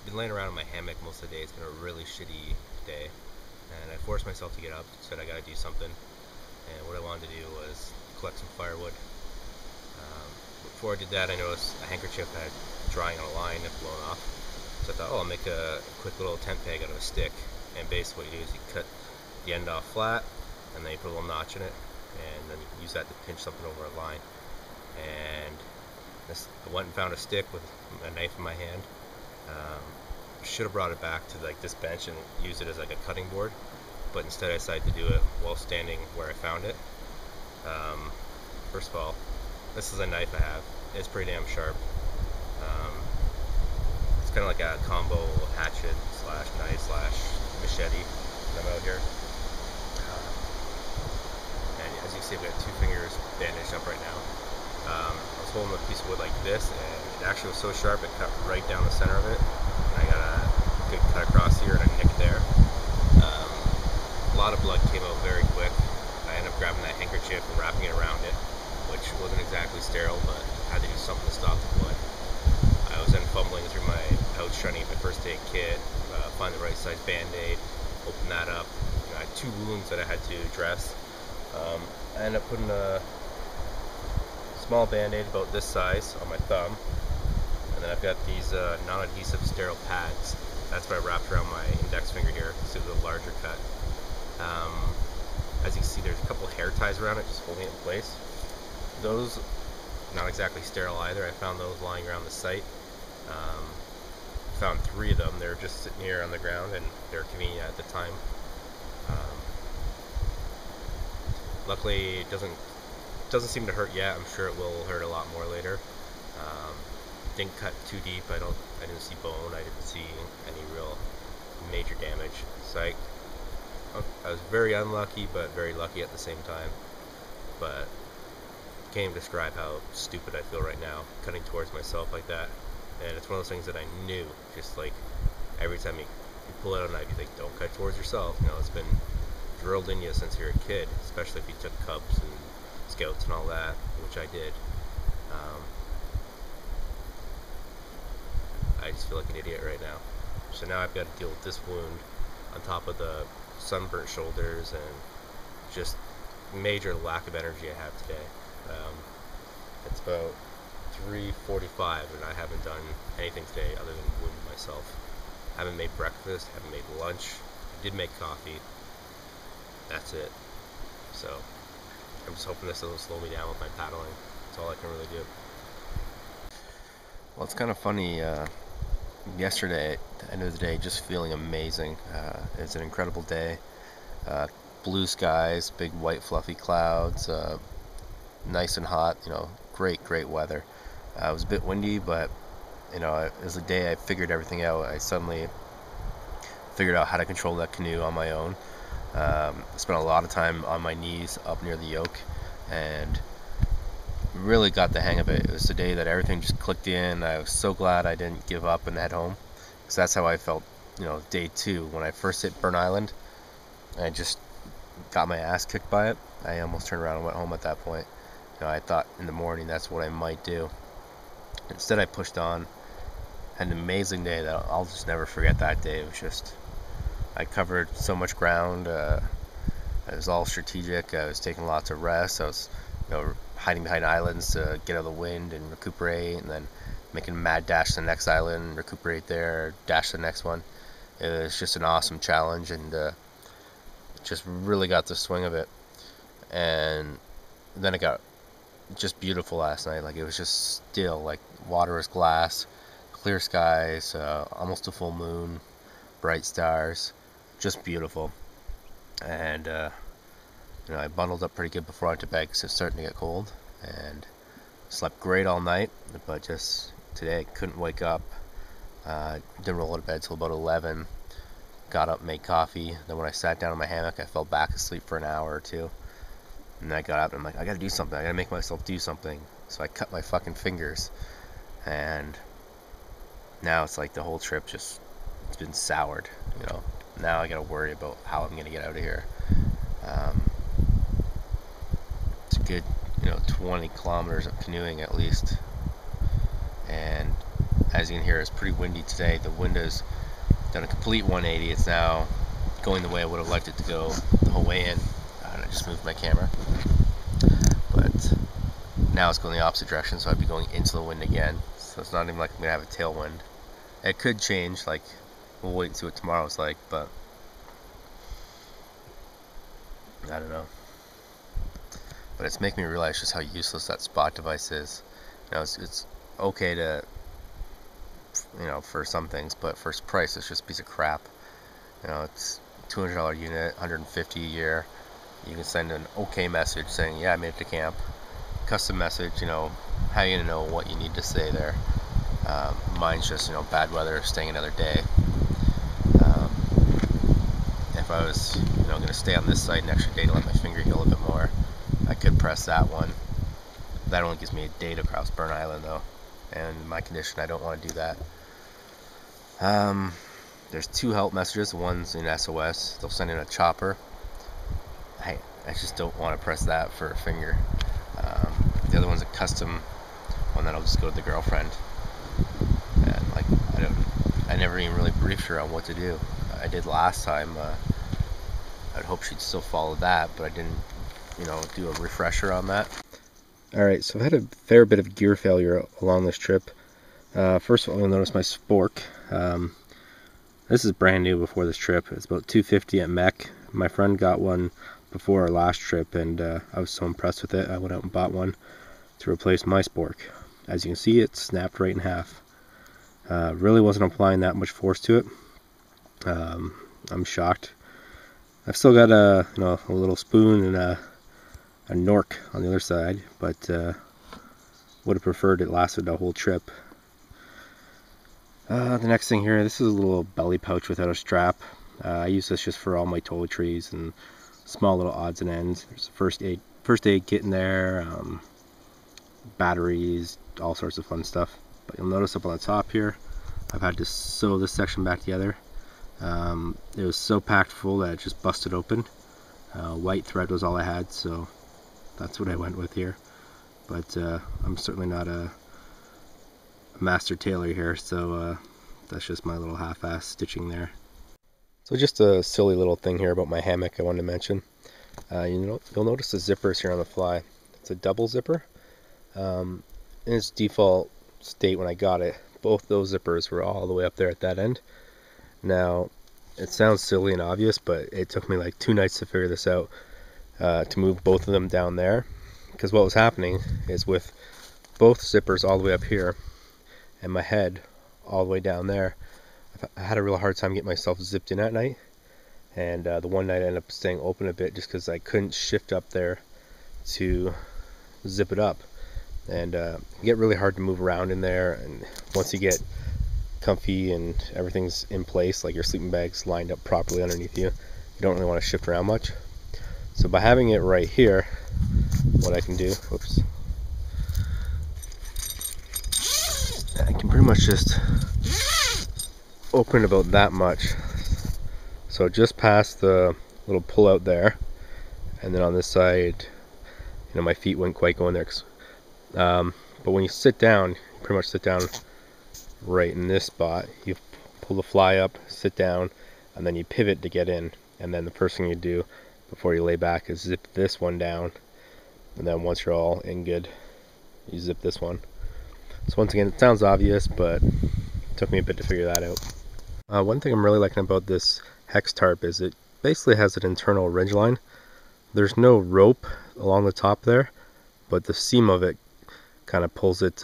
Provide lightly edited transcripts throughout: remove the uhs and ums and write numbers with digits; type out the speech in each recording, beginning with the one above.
been laying around in my hammock most of the day. It's been a really shitty day, and I forced myself to get up. Said I gotta do something, and what I wanted to do was collect some firewood. Before I did that, I noticed a handkerchief had drying on a line had blown off. So I thought, oh, I'll make a quick little tent peg out of a stick. And basically, what you do is you cut the end off flat, and then you put a little notch in it, and then you use that to pinch something over a line. And I went and found a stick with a knife in my hand. Um, should have brought it back to like this bench and used it as like a cutting board, but instead I decided to do it while standing where I found it. Um, First of all, this is a knife I have. It's pretty damn sharp. Um, it's kind of like a combo hatchet slash knife slash machete when I'm out here. And as you see, I've got two fingers bandaged up right now. I was holding a piece of wood like this, and it actually was so sharp it cut right down the center of it. And I got a good cut across here and a nick there. A lot of blood came out very quick. I ended up grabbing that handkerchief and wrapping it around it, which wasn't exactly sterile, but I had to do something to stop the blood. I was then fumbling through my pouch trying to get my first aid kit, find the right size band-aid, open that up. I had two wounds that I had to dress. I ended up putting a small band-aid about this size on my thumb, and then I've got these non-adhesive sterile pads. That's what I wrapped around my index finger here, because it was a larger cut. As you can see, there's a couple hair ties around it, just holding it in place. Those, not exactly sterile either. I found those lying around the site. Found three of them. They were just sitting here on the ground, and they were convenient at the time. Luckily, it doesn't seem to hurt yet. I'm sure it will hurt a lot more later. Didn't cut too deep. I didn't see bone. I didn't see any real major damage. So I was very unlucky, but very lucky at the same time. But can't even describe how stupid I feel right now, cutting towards myself like that. And it's one of those things that I knew, just like every time you pull out a knife, you think, don't cut towards yourself. It's been drilled in you since you're a kid, especially if you took cubs and scouts and all that, which I did. I just feel like an idiot right now. So now I've got to deal with this wound on top of the sunburnt shoulders and just major lack of energy I have today. It's about 3:45 and I haven't done anything today other than wound myself. I haven't made breakfast, haven't made lunch. I did make coffee. That's it. So I'm just hoping this doesn't slow me down with my paddling. That's all I can really do. Well, it's kind of funny. Yesterday, at the end of the day, just feeling amazing. It's an incredible day. Blue skies, big white fluffy clouds, nice and hot. Great weather. It was a bit windy, but it was a day I figured everything out. I suddenly figured out how to control that canoe on my own. Spent a lot of time on my knees up near the yoke, and really got the hang of it. It was the day that everything just clicked in. I was so glad I didn't give up and head home, because that's how I felt, day two. When I first hit Burn Island, I just got my ass kicked by it. I almost turned around and went home at that point. I thought in the morning that's what I might do. Instead, I pushed on. Had an amazing day that I'll just never forget that day. It was just, I covered so much ground. It was all strategic. I was taking lots of rest. I was, hiding behind islands to get out of the wind and recuperate, and then making a mad dash to the next island, recuperate there, dash to the next one. It was just an awesome challenge, and just really got the swing of it. And then it got just beautiful last night. Like, it was just still, like, water was glass, clear skies, almost a full moon, bright stars, just beautiful. And I bundled up pretty good before I went to bed because it's starting to get cold, and slept great all night, but just today I couldn't wake up. Didn't roll out of bed till about 11. Got up, made coffee. Then when I sat down in my hammock, I fell back asleep for an hour or two. And then I got up and I'm like, I gotta do something. I gotta make myself do something. So I cut my fucking fingers. And now it's like the whole trip it's been soured. Now I gotta worry about how I'm gonna get out of here. It's a good, 20 kilometers of canoeing at least. And as you can hear, it's pretty windy today. The wind has done a complete 180. It's now going the way I would have liked it to go the whole way in. And I just moved my camera. But now it's going the opposite direction, so I'd be going into the wind again. So it's not even like I'm going to have a tailwind. It could change, like, we'll wait and see what tomorrow's like, but I don't know. But it's making me realize just how useless that spot device is. You know, it's okay to, you know, for some things, but for its price, it's just a piece of crap. You know, it's $200 unit, $150 a year. You can send an okay message saying, yeah, I made it to camp. Custom message, you know, how are you gonna know what you need to say there? Mine's just, you know, bad weather, staying another day. If I was, you know, gonna stay on this site an extra day to let my finger heal a bit more, I could press that one. That only gives me a day to cross Burn Island though, and in my condition I don't want to do that. There's 2 help messages. One's in SOS. They'll send in a chopper. I just don't want to press that for a finger. The other one's a custom one that'll just go to the girlfriend, and like I never even really briefed her on what to do. I did last time. I'd hope she'd still follow that, but I didn't, you know, do a refresher on that. Alright, so I've had a fair bit of gear failure along this trip. First of all, you'll notice my spork. This is brand new before this trip. It's about $250 at Mech. My friend got one before our last trip, and I was so impressed with it, I went out and bought one to replace my spork. As you can see, it snapped right in half. Really wasn't applying that much force to it. I'm shocked. I've still got a little spoon and a Nork on the other side, but would have preferred it lasted the whole trip. The next thing here, this is a little belly pouch without a strap. I use this just for all my toiletries and small little odds and ends. There's a first aid kit in there, batteries, all sorts of fun stuff. But you'll notice up on the top here, I've had to sew this section back together. It was so packed full that it just busted open. White thread was all I had, so that's what I went with here. But I'm certainly not a master tailor here, so that's just my little half-ass stitching there. So just a silly little thing here about my hammock I wanted to mention. You'll notice the zippers here on the fly. It's a double zipper. In its default state when I got it, both those zippers were all the way up there at that end. Now, it sounds silly and obvious, but it took me like 2 nights to figure this out, to move both of them down there. Because what was happening is with both zippers all the way up here and my head all the way down there, I had a real hard time getting myself zipped in at night. And the one night I ended up staying open a bit just because I couldn't shift up there to zip it up. And it get really hard to move around in there, and once you get comfy and everything's in place, like your sleeping bag's lined up properly underneath you, you don't really want to shift around much. So by having it right here, what I can do, I can pretty much just open about that much. So just past the little pull out there, and then on this side, my feet wouldn't quite go in there. But when you sit down, you pretty much sit down right in this spot. You pull the fly up, sit down, and then you pivot to get in. And then the first thing you do before you lay back is zip this one down, and then once you're all in good, you zip this one. So once again, it sounds obvious, but it took me a bit to figure that out. One thing I'm really liking about this hex tarp is it basically has an internal ridge line. There's no rope along the top there, but the seam of it kind of pulls it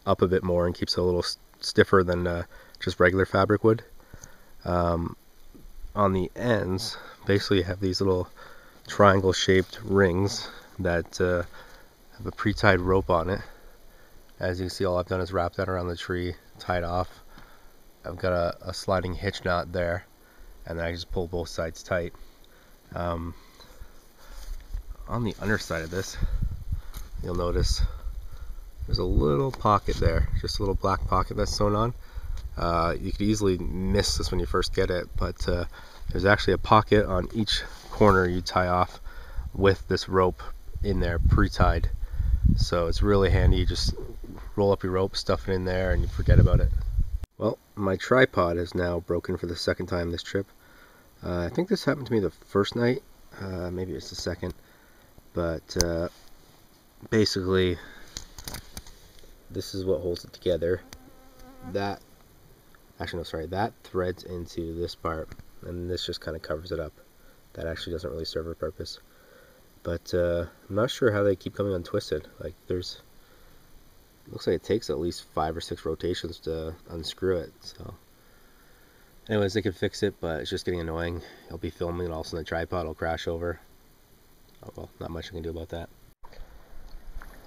up a bit more and keeps it a little stiffer than just regular fabric would. On the ends, basically you have these little triangle shaped rings that have a pre-tied rope on it. As you can see, all I've done is wrap that around the tree, tie it off. I've got a sliding hitch knot there, and then I just pull both sides tight. On the underside of this, you'll notice there's a little pocket there, just a little black pocket that's sewn on. You could easily miss this when you first get it, but there's actually a pocket on each corner you tie off with this rope in there pre-tied. So it's really handy. You just roll up your rope, stuff it in there, and you forget about it. Well, my tripod is now broken for the second time this trip. I think this happened to me the first night, maybe it's the second, but basically this is what holds it together. That threads into this part, and this just kind of covers it up. That actually doesn't really serve a purpose. But I'm not sure how they keep coming untwisted. Like, looks like it takes at least 5 or 6 rotations to unscrew it. So anyways, they could fix it, but it's just getting annoying. I'll be filming and all of a sudden the tripod will crash over. Oh well, not much I can do about that.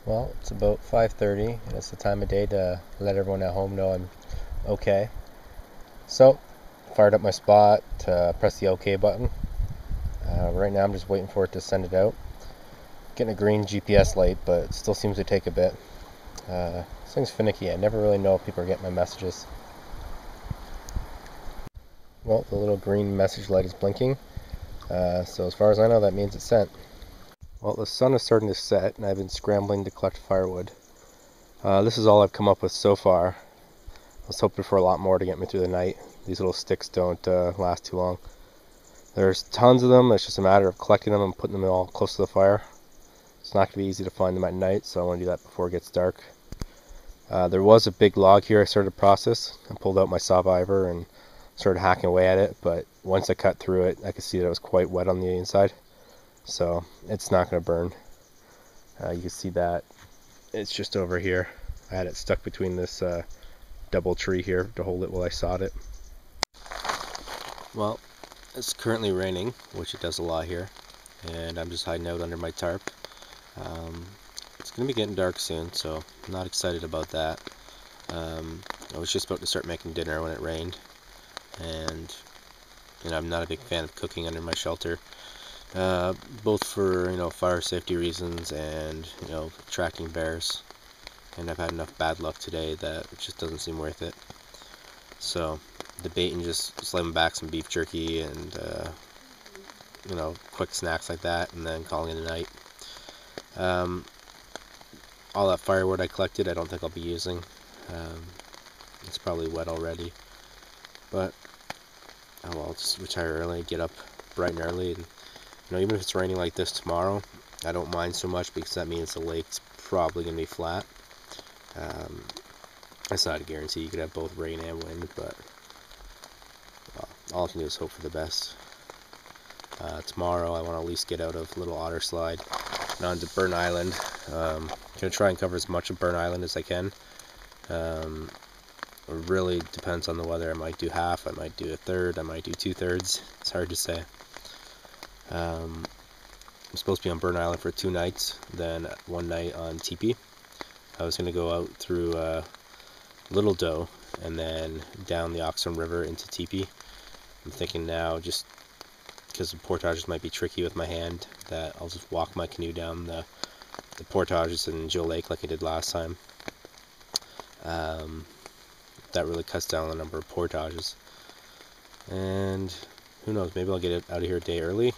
Well, it's about 5:30, and it's the time of day to let everyone at home know I'm okay. So, fired up my spot to press the OK button. Right now I'm just waiting for it to send it out. Getting a green GPS light, but it still seems to take a bit. This thing's finicky. I never really know if people are getting my messages. Well, the little green message light is blinking. So as far as I know, that means it's sent. Well, the sun is starting to set, and I've been scrambling to collect firewood. This is all I've come up with so far. I was hoping for a lot more to get me through the night. These little sticks don't last too long. There's tons of them. It's just a matter of collecting them and putting them all close to the fire. It's not going to be easy to find them at night, so I want to do that before it gets dark. There was a big log here I started to process. I pulled out my Saviver and started hacking away at it, but once I cut through it, I could see that it was quite wet on the inside. So it's not going to burn. You can see that it's just over here. I had it stuck between this double tree here to hold it while I sawed it. Well, it's currently raining, which it does a lot here, and I'm just hiding out under my tarp. It's going to be getting dark soon, so I'm not excited about that. I was just about to start making dinner when it rained, and I'm not a big fan of cooking under my shelter, both for fire safety reasons and attracting bears. And I've had enough bad luck today that it just doesn't seem worth it. So debating just slamming back some beef jerky and quick snacks like that, and then calling it a night. All that firewood I collected, I don't think I'll be using. It's probably wet already, but oh well, I'll just retire early, get up bright and early, and even if it's raining like this tomorrow, I don't mind so much because that means the lake's probably gonna be flat. That's not a guarantee. You could have both rain and wind, but well, all I can do is hope for the best. Tomorrow I want to at least get out of Little Otter Slide and onto Burn Island. I'm going to try and cover as much of Burn Island as I can. It really depends on the weather. I might do half, I might do a third, I might do 2/3. It's hard to say. I'm supposed to be on Burn Island for 2 nights, then 1 night on Teepee. I was going to go out through Little Doe and then down the Oxum River into Teepee. I'm thinking now, just because the portages might be tricky with my hand, that I'll just walk my canoe down the portages in Joe Lake like I did last time. That really cuts down the number of portages. And who knows, maybe I'll get it out of here a day early.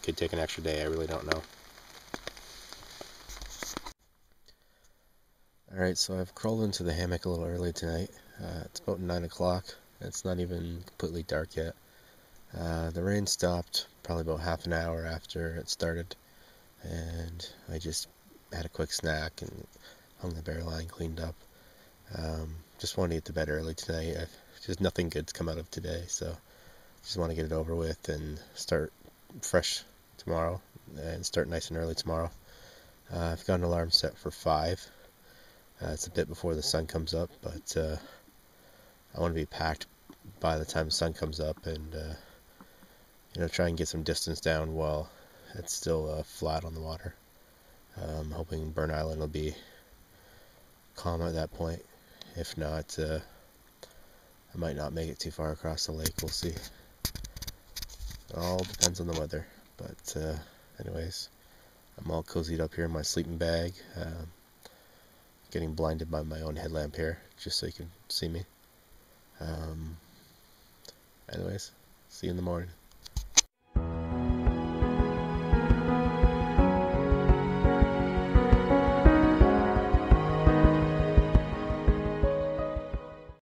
Could take an extra day, I really don't know. Alright, so I've crawled into the hammock a little early tonight. It's about 9 o'clock. It's not even completely dark yet. The rain stopped probably about half an hour after it started, and I just had a quick snack and hung the bear line, cleaned up. Just wanted to get to bed early tonight. Just nothing good's come out of today, so just want to get it over with and start fresh tomorrow and start nice and early tomorrow. I've got an alarm set for 5. It's a bit before the sun comes up, but I want to be packed by the time the sun comes up and try and get some distance down while it's still flat on the water. I'm hoping Burn Island will be calm at that point. If not, I might not make it too far across the lake. We'll see. It all depends on the weather. But anyways, I'm all cozied up here in my sleeping bag. Getting blinded by my own headlamp here, just so you can see me. Anyways, see you in the morning.